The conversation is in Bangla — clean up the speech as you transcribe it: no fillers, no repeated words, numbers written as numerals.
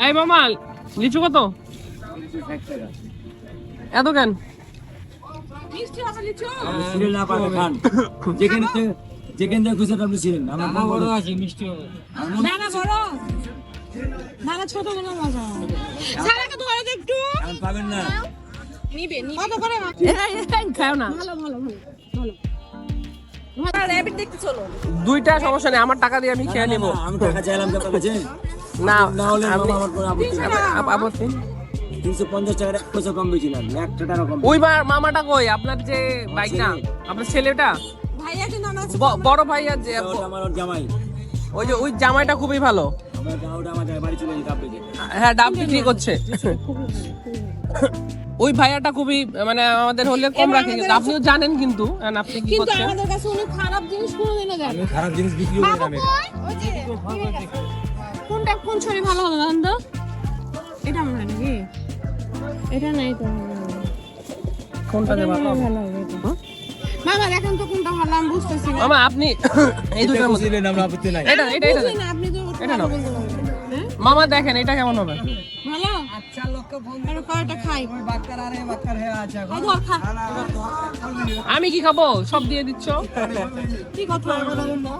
এই মামা লিচু কত? এত কেন? যেখানে খুশি আপনি ছিলেন আমার বড় আছে মিষ্টি হবে না ছোট গুলো মজা সারাকে ধরে দে একটু পাবেন না নিবে কত করে খাও না ভালো ভালো ভালো ভালো র‍্যাবিট দেখতে চলো দুইটা সমস্যা নেই, আমার টাকা দিয়ে আমি খেয়ে নেব। আমি টাকা চাইলাম আপনার কাছে না না হলে আমার কোনো আপত্তি নেই। আপত্তি 350 টাকা 1 পয়সা কম বেশি না 1 টাকা কম। ওই মামাটা কই আপনার যে বাইক না আপনার ছেলেটা ভাইয়া কি নাম আছে বড় ভাইয়া যে আমার জামাই ওই যে ওই জামাইটা খুবই ভালো। আমার গাওটা আমার বাড়ি চলে যেতে আপনি হ্যাঁ ডাব বিক্রি করছে। ওই ভাইয়াটা খুবই মানে আমাদের হলে কম রাখে, কিন্তু আপনিও জানেন কিন্তু আপনি কি কিন্তু করছেন। আমাদের কাছে অনেক খারাপ জিনিস কোনোদিনও দেয় না। আমি খারাপ জিনিস বিক্রি করি না আমি ওই যে কোনটা কোন ছড়ি ভালো হলো জান তো? এটা মনে হয় নাকি? এটা না এটা কোনটা যে ভালো? ভালো হবে এটা। মামা দেখেন তো কোনটা ভালো আমি বুঝতেছি না। মামা আপনি এই দুটোর মধ্যে বুঝলেন আমরা আপত্তি নাই এটা এটা এটা বুঝি না, আপনি তো এটা নাও। বলতে পারবেন। হ্যাঁ? মামা দেখেন এটা কেমন হবে? ভালো? আচ্ছা লোককে ফোন আর কয়টা খাই? বাক্কার আরে বাক্কার হয়ে আছে এই ধর খা। আমি কি খাবো? সব দিয়ে দিচ্ছ। কি কথা বলবো?